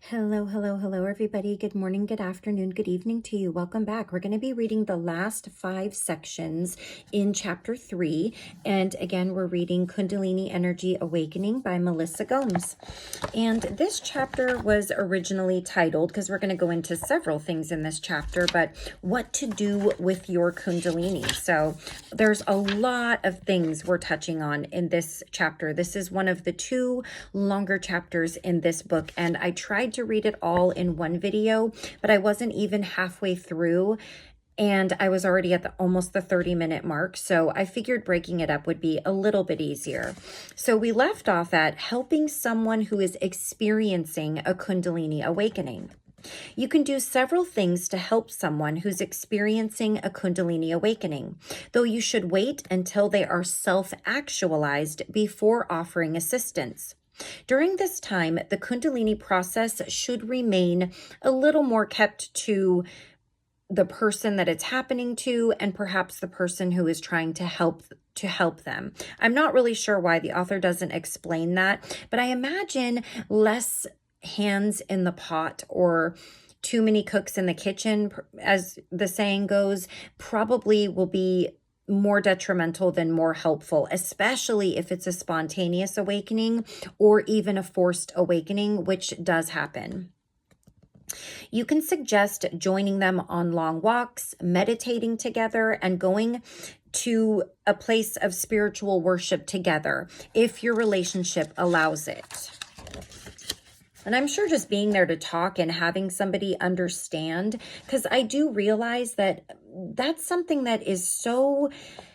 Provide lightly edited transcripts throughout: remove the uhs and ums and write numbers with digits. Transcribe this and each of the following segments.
Hello, hello, hello, everybody. Good morning, good afternoon, good evening to you. Welcome back. We're going to be reading the last 5 sections in chapter 3. And again, we're reading Kundalini Energy Awakening by Melissa Gomes. And this chapter was originally titled, because we're going to go into several things in this chapter, but what to do with your Kundalini. So there's a lot of things we're touching on in this chapter. This is one of the 2 longer chapters in this book, and I tried to read it all in one video, but I wasn't even halfway through and I was already at almost the 30-minute mark. So I figured breaking it up would be a little bit easier. So we left off at helping someone who is experiencing a Kundalini awakening. You can do several things to help someone who's experiencing a Kundalini awakening, though you should wait until they are self-actualized before offering assistance. During this time, the Kundalini process should remain a little more kept to the person that it's happening to and perhaps the person who is trying to help them. I'm not really sure why the author doesn't explain that, but I imagine less hands in the pot or too many cooks in the kitchen, as the saying goes, probably will be more detrimental than more helpful, especially if it's a spontaneous awakening or even a forced awakening, which does happen. You can suggest joining them on long walks, meditating together, and going to a place of spiritual worship together if your relationship allows it. And I'm sure just being there to talk and having somebody understand, because I do realize that that's something that is so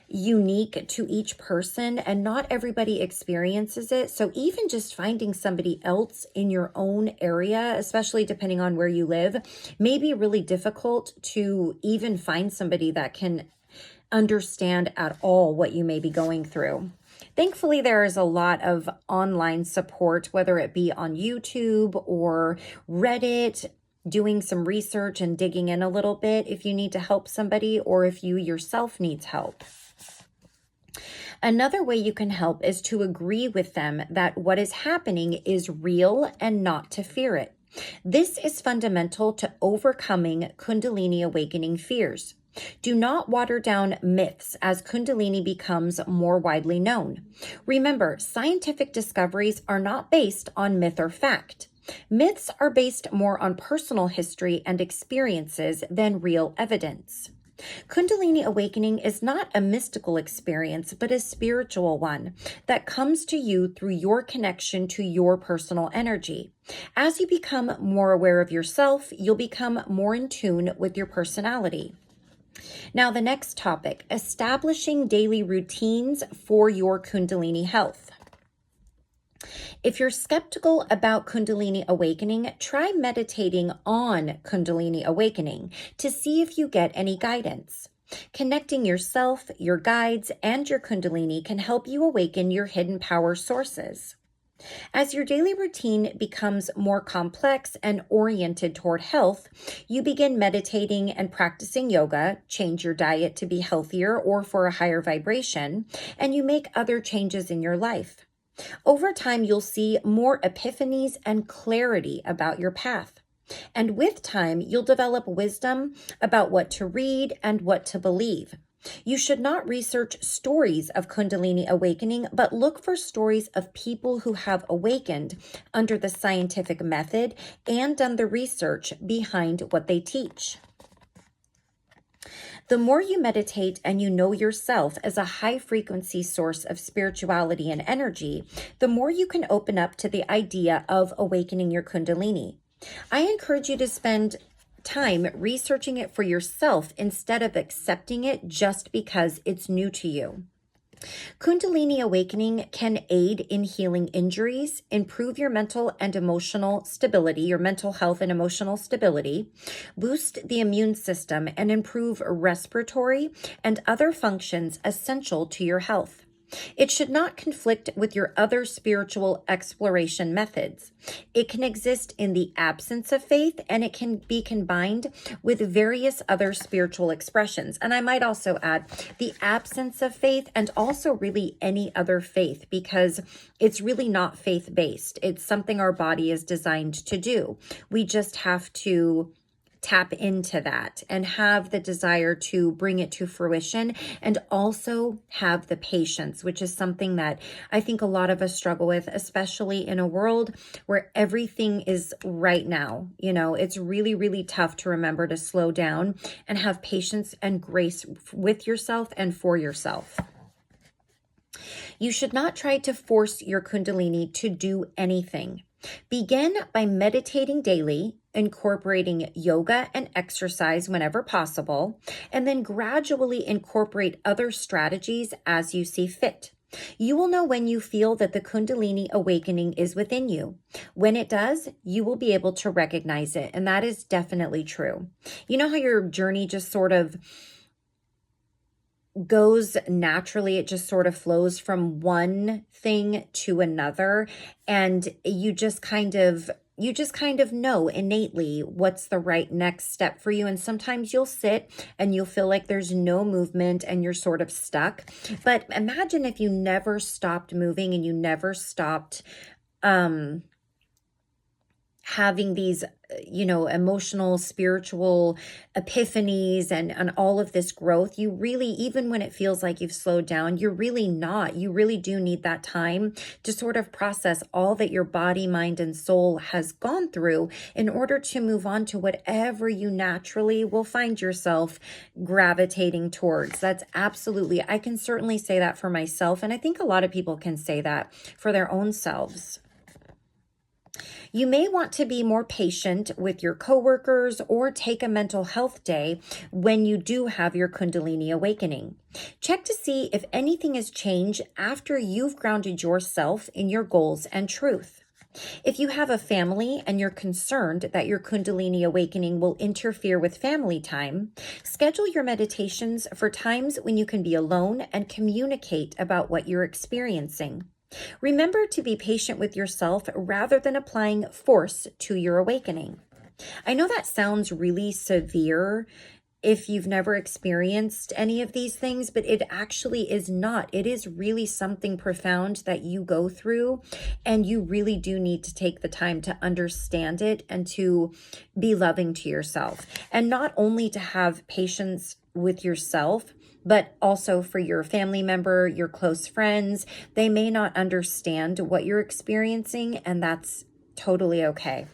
unique to each person and not everybody experiences it. So even just finding somebody else in your own area, especially depending on where you live, may be really difficult to even find somebody that can understand at all what you may be going through. Thankfully, there is a lot of online support, whether it be on YouTube or Reddit, doing some research and digging in a little bit if you need to help somebody or if you yourself needs help. Another way you can help is to agree with them that what is happening is real and not to fear it. This is fundamental to overcoming Kundalini awakening fears. Do not water down myths as Kundalini becomes more widely known. Remember, scientific discoveries are not based on myth or fact. Myths are based more on personal history and experiences than real evidence. Kundalini awakening is not a mystical experience, but a spiritual one that comes to you through your connection to your personal energy. As you become more aware of yourself, you'll become more in tune with your personality. Now, the next topic, establishing daily routines for your Kundalini health. If you're skeptical about Kundalini awakening, try meditating on Kundalini awakening to see if you get any guidance. Connecting yourself, your guides, and your Kundalini can help you awaken your hidden power sources. As your daily routine becomes more complex and oriented toward health, you begin meditating and practicing yoga, change your diet to be healthier or for a higher vibration, and you make other changes in your life. Over time, you'll see more epiphanies and clarity about your path. And with time, you'll develop wisdom about what to read and what to believe. You should not research stories of Kundalini awakening, but look for stories of people who have awakened under the scientific method and done the research behind what they teach. The more you meditate and you know yourself as a high-frequency source of spirituality and energy, the more you can open up to the idea of awakening your Kundalini. I encourage you to spend time researching it for yourself instead of accepting it just because it's new to you. Kundalini awakening can aid in healing injuries, improve your mental and emotional stability, your mental health and emotional stability, boost the immune system, and improve respiratory and other functions essential to your health. It should not conflict with your other spiritual exploration methods. It can exist in the absence of faith, and it can be combined with various other spiritual expressions. And I might also add the absence of faith and also really any other faith, because it's really not faith-based. It's something our body is designed to do. We just have to tap into that and have the desire to bring it to fruition, and also have the patience, which is something that I think a lot of us struggle with, especially in a world where everything is right now. You know, it's really, really tough to remember to slow down and have patience and grace with yourself and for yourself. You should not try to force your Kundalini to do anything. Begin by meditating daily, incorporating yoga and exercise whenever possible, and then gradually incorporate other strategies as you see fit. You will know when you feel that the Kundalini awakening is within you. When it does, you will be able to recognize it, and that is definitely true. You know how your journey just sort of goes naturally, it just sort of flows from one thing to another, and you just kind of know innately what's the right next step for you. And sometimes you'll sit and you'll feel like there's no movement and you're sort of stuck. But imagine if you never stopped moving and you never stopped having these, emotional, spiritual epiphanies and all of this growth. You really, even when it feels like you've slowed down, you're really not. You really do need that time to sort of process all that your body, mind, and soul has gone through in order to move on to whatever you naturally will find yourself gravitating towards. That's absolutely, I can certainly say that for myself, and I think a lot of people can say that for their own selves. You may want to be more patient with your coworkers or take a mental health day when you do have your Kundalini awakening. Check to see if anything has changed after you've grounded yourself in your goals and truth. If you have a family and you're concerned that your Kundalini awakening will interfere with family time, schedule your meditations for times when you can be alone and communicate about what you're experiencing. Remember to be patient with yourself rather than applying force to your awakening. I know that sounds really severe if you've never experienced any of these things, but it actually is not. It is really something profound that you go through, and you really do need to take the time to understand it and to be loving to yourself. And not only to have patience with yourself, but also for your family member, your close friends. They may not understand what you're experiencing, and that's totally okay.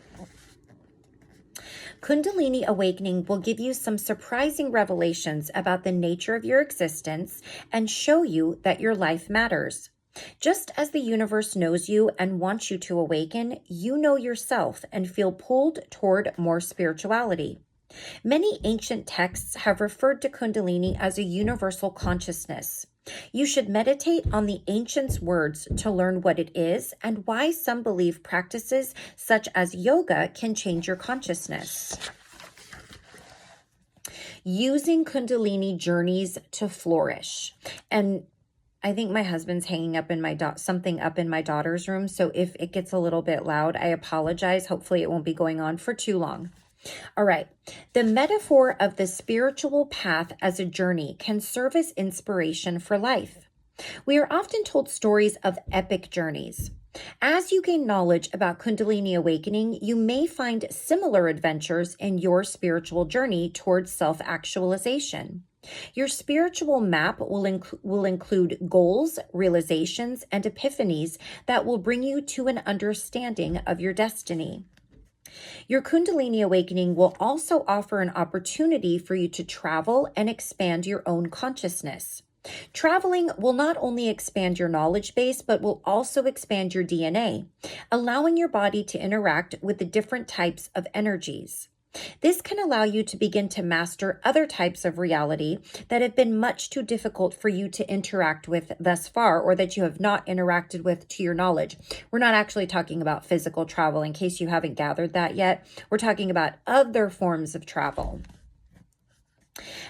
Kundalini awakening will give you some surprising revelations about the nature of your existence and show you that your life matters. Just as the universe knows you and wants you to awaken, you know yourself and feel pulled toward more spirituality. Many ancient texts have referred to Kundalini as a universal consciousness. You should meditate on the ancients' words to learn what it is and why some believe practices such as yoga can change your consciousness. Using Kundalini journeys to flourish. And I think my husband's hanging up in something up in my daughter's room, so if it gets a little bit loud, I apologize. Hopefully it won't be going on for too long. All right. The metaphor of the spiritual path as a journey can serve as inspiration for life. We are often told stories of epic journeys. As you gain knowledge about Kundalini awakening, you may find similar adventures in your spiritual journey towards self-actualization. Your spiritual map will include goals, realizations, and epiphanies that will bring you to an understanding of your destiny. Your Kundalini awakening will also offer an opportunity for you to travel and expand your own consciousness. Traveling will not only expand your knowledge base, but will also expand your DNA, allowing your body to interact with the different types of energies. This can allow you to begin to master other types of reality that have been much too difficult for you to interact with thus far, or that you have not interacted with to your knowledge. We're not actually talking about physical travel, in case you haven't gathered that yet. We're talking about other forms of travel.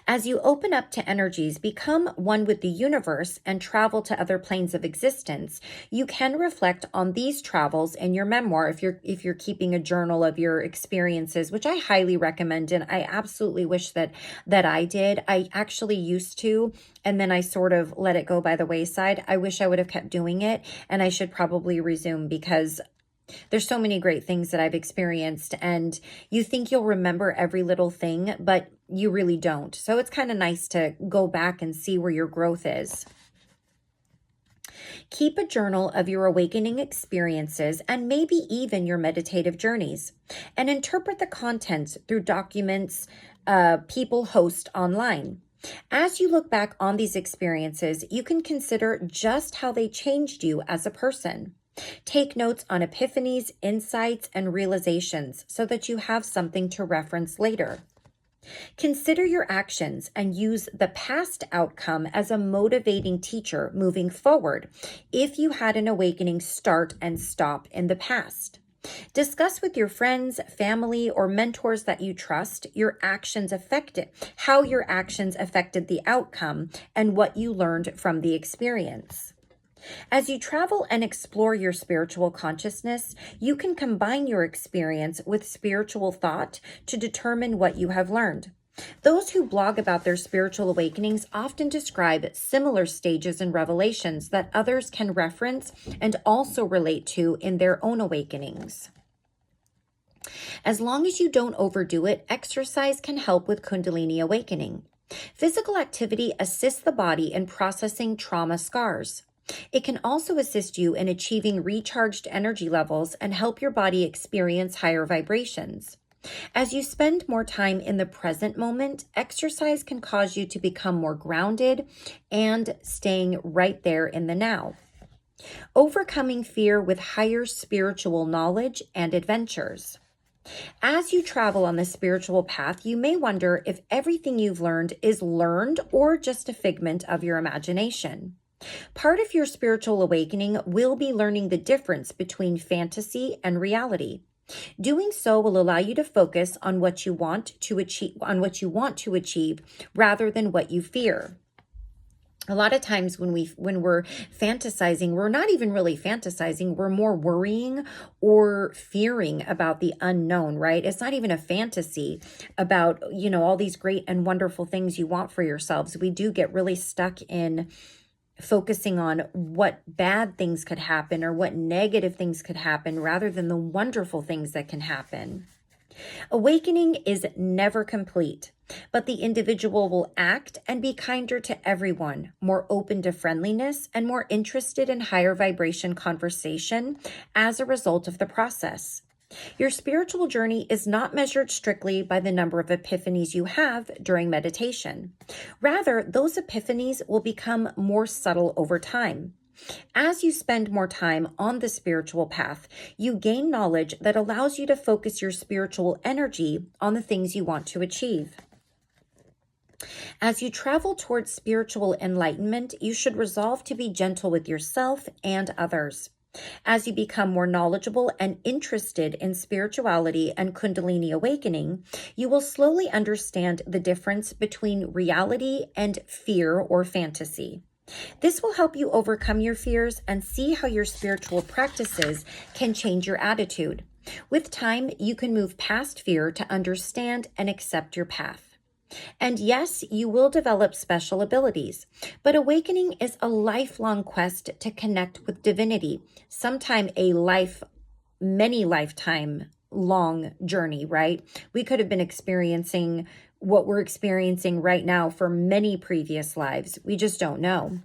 As you open up to energies, become one with the universe, and travel to other planes of existence, you can reflect on these travels in your memoir if you're keeping a journal of your experiences, which I highly recommend, and I absolutely wish that I did. I actually used to, and then I sort of let it go by the wayside. I wish I would have kept doing it, and I should probably resume because there's so many great things that I've experienced, and you think you'll remember every little thing, but you really don't. So it's kind of nice to go back and see where your growth is. Keep a journal of your awakening experiences and maybe even your meditative journeys, and interpret the contents through documents people host online. As you look back on these experiences, you can consider just how they changed you as a person. Take notes on epiphanies, insights, and realizations so that you have something to reference later. Consider your actions and use the past outcome as a motivating teacher moving forward if you had an awakening start and stop in the past. Discuss with your friends, family, or mentors that you trust how your actions affected the outcome and what you learned from the experience. As you travel and explore your spiritual consciousness, you can combine your experience with spiritual thought to determine what you have learned. Those who blog about their spiritual awakenings often describe similar stages and revelations that others can reference and also relate to in their own awakenings. As long as you don't overdo it, exercise can help with Kundalini awakening. Physical activity assists the body in processing trauma scars. It can also assist you in achieving recharged energy levels and help your body experience higher vibrations. As you spend more time in the present moment, exercise can cause you to become more grounded and staying right there in the now. Overcoming fear with higher spiritual knowledge and adventures. As you travel on the spiritual path, you may wonder if everything you've learned is learned or just a figment of your imagination. Part of your spiritual awakening will be learning the difference between fantasy and reality. Doing so will allow you to focus on what you want to achieve rather than what you fear. A lot of times when we're fantasizing, we're not even really fantasizing, we're more worrying or fearing about the unknown, right? It's not even a fantasy about, all these great and wonderful things you want for yourselves. We do get really stuck in focusing on what bad things could happen or what negative things could happen rather than the wonderful things that can happen. Awakening is never complete, but the individual will act and be kinder to everyone, more open to friendliness, and more interested in higher vibration conversation as a result of the process. Your spiritual journey is not measured strictly by the number of epiphanies you have during meditation. Rather, those epiphanies will become more subtle over time. As you spend more time on the spiritual path, you gain knowledge that allows you to focus your spiritual energy on the things you want to achieve. As you travel towards spiritual enlightenment, you should resolve to be gentle with yourself and others. As you become more knowledgeable and interested in spirituality and Kundalini awakening, you will slowly understand the difference between reality and fear or fantasy. This will help you overcome your fears and see how your spiritual practices can change your attitude. With time, you can move past fear to understand and accept your path. And yes, you will develop special abilities, but awakening is a lifelong quest to connect with divinity, sometime many lifetime long journey, right? We could have been experiencing what we're experiencing right now for many previous lives. We just don't know.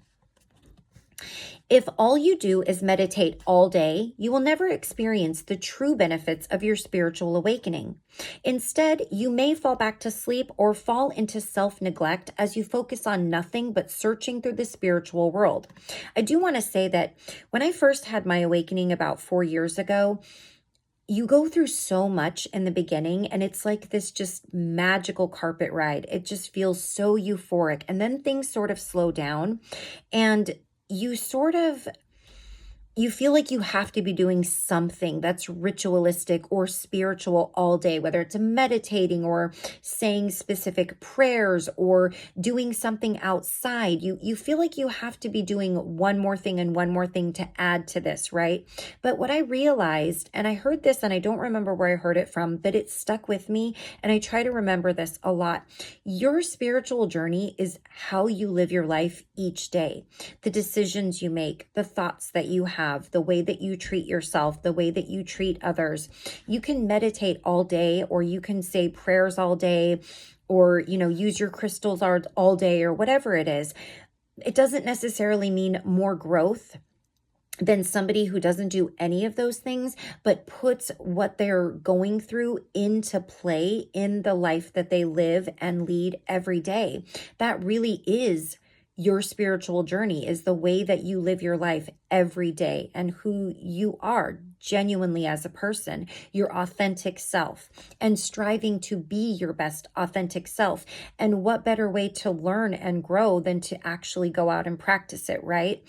If all you do is meditate all day, you will never experience the true benefits of your spiritual awakening. Instead, you may fall back to sleep or fall into self-neglect as you focus on nothing but searching through the spiritual world. I do want to say that when I first had my awakening about 4 years ago, you go through so much in the beginning, and it's like this just magical carpet ride. It just feels so euphoric. And then things sort of slow down, and you sort of you feel like you have to be doing something that's ritualistic or spiritual all day, whether it's meditating or saying specific prayers or doing something outside. You feel like you have to be doing one more thing and one more thing to add to this, right? But what I realized, and I heard this and I don't remember where I heard it from, but it stuck with me and I try to remember this a lot. Your spiritual journey is how you live your life each day. The decisions you make, the thoughts that you have, the way that you treat yourself, the way that you treat others. You can meditate all day, or you can say prayers all day, or, use your crystals all day, or whatever it is. It doesn't necessarily mean more growth than somebody who doesn't do any of those things, but puts what they're going through into play in the life that they live and lead every day. That really is your spiritual journey, is the way that you live your life every day and who you are genuinely as a person, your authentic self, and striving to be your best authentic self. And what better way to learn and grow than to actually go out and practice it, right?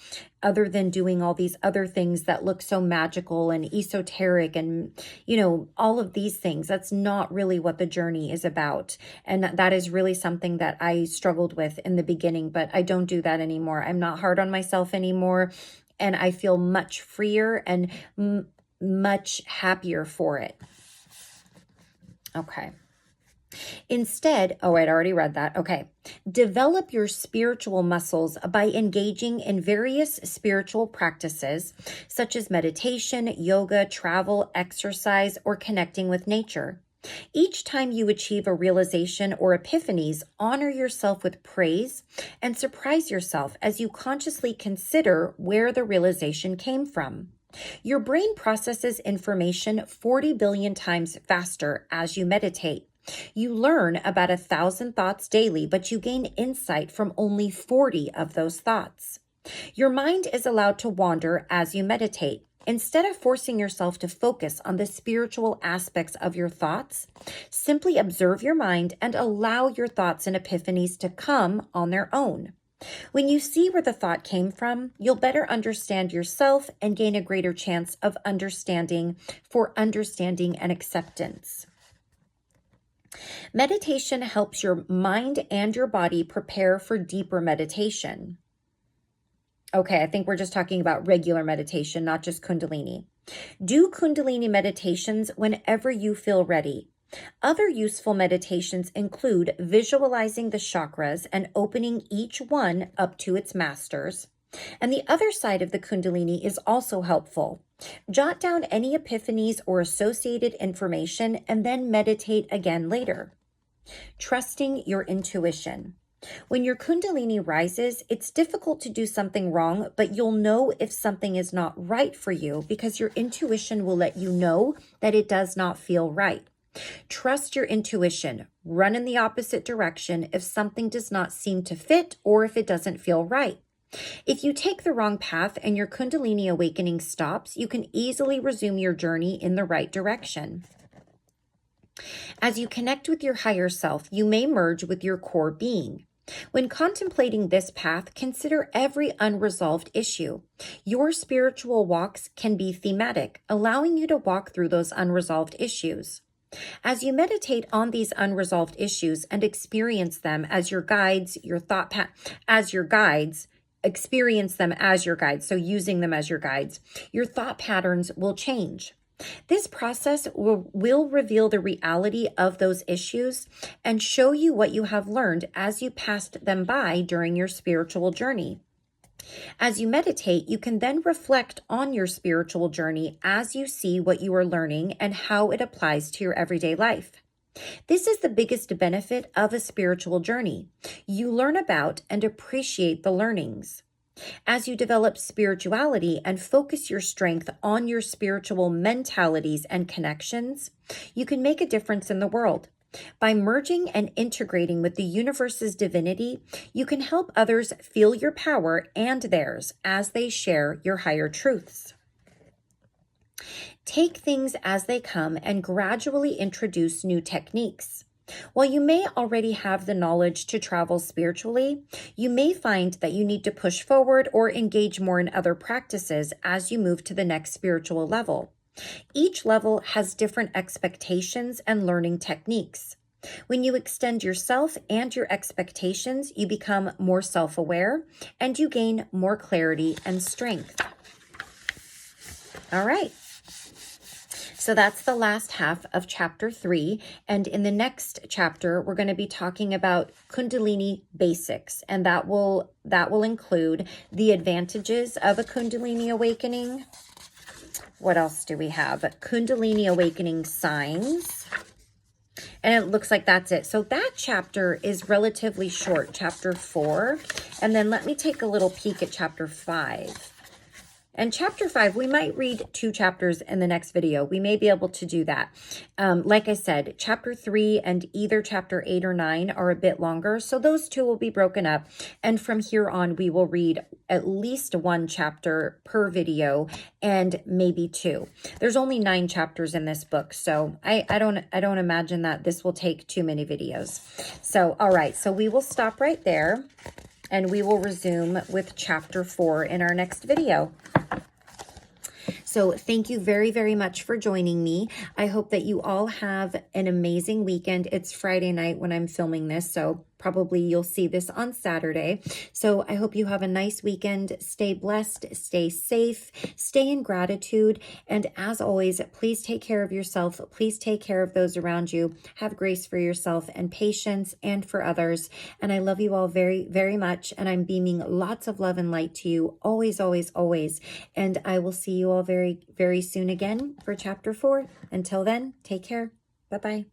Other than doing all these other things that look so magical and esoteric and, all of these things. That's not really what the journey is about. And that is really something that I struggled with in the beginning, but I don't do that anymore. I'm not hard on myself anymore. And I feel much freer and much happier for it. Okay. Instead, I'd already read that. Okay. Develop your spiritual muscles by engaging in various spiritual practices, such as meditation, yoga, travel, exercise, or connecting with nature. Each time you achieve a realization or epiphanies, honor yourself with praise and surprise yourself as you consciously consider where the realization came from. Your brain processes information 40 billion times faster as you meditate. You learn about 1,000 thoughts daily, but you gain insight from only 40 of those thoughts. Your mind is allowed to wander as you meditate. Instead of forcing yourself to focus on the spiritual aspects of your thoughts, simply observe your mind and allow your thoughts and epiphanies to come on their own. When you see where the thought came from, you'll better understand yourself and gain a greater chance of understanding and acceptance. Meditation helps your mind and your body prepare for deeper meditation. Okay, I think we're just talking about regular meditation, not just Kundalini. Do Kundalini meditations whenever you feel ready. Other useful meditations include visualizing the chakras and opening each one up to its masters. And the other side of the Kundalini is also helpful. Jot down any epiphanies or associated information and then meditate again later. Trusting your intuition. When your Kundalini rises, it's difficult to do something wrong, but you'll know if something is not right for you because your intuition will let you know that it does not feel right. Trust your intuition. Run in the opposite direction if something does not seem to fit or if it doesn't feel right. If you take the wrong path and your Kundalini awakening stops, you can easily resume your journey in the right direction. As you connect with your higher self, you may merge with your core being. When contemplating this path, consider every unresolved issue. Your spiritual walks can be thematic, allowing you to walk through those unresolved issues. As you meditate on these unresolved issues and experience them as your guides, experience them as your guides, so using them as your guides, your thought patterns will change. This process will reveal the reality of those issues and show you what you have learned as you passed them by during your spiritual journey. As you meditate, you can then reflect on your spiritual journey as you see what you are learning and how it applies to your everyday life. This is the biggest benefit of a spiritual journey. You learn about and appreciate the learnings. As you develop spirituality and focus your strength on your spiritual mentalities and connections, you can make a difference in the world. By merging and integrating with the universe's divinity, you can help others feel your power and theirs as they share your higher truths. Take things as they come and gradually introduce new techniques. While you may already have the knowledge to travel spiritually, you may find that you need to push forward or engage more in other practices as you move to the next spiritual level. Each level has different expectations and learning techniques. When you extend yourself and your expectations, you become more self-aware and you gain more clarity and strength. All right. So that's the last half of chapter 3. And in the next chapter, we're going to be talking about Kundalini basics. And that will include the advantages of a Kundalini awakening. What else do we have? Kundalini awakening signs. And it looks like that's it. So that chapter is relatively short, chapter 4. And then let me take a little peek at chapter 5. And chapter 5, we might read 2 chapters in the next video. We may be able to do that. Like I said, chapter 3 and either chapter 8 or 9 are a bit longer. So those 2 will be broken up. And from here on, we will read at least 1 chapter per video and maybe 2. There's only 9 chapters in this book. So I don't imagine that this will take too many videos. So, all right. So we will stop right there and we will resume with chapter 4 in our next video. So thank you very, very much for joining me. I hope that you all have an amazing weekend. It's Friday night when I'm filming this, so probably you'll see this on Saturday. So I hope you have a nice weekend. Stay blessed, stay safe, stay in gratitude. And as always, please take care of yourself. Please take care of those around you. Have grace for yourself and patience and for others. And I love you all very, very much. And I'm beaming lots of love and light to you always, always, always. And I will see you all very, very soon again for chapter 4. Until then, take care. Bye-bye.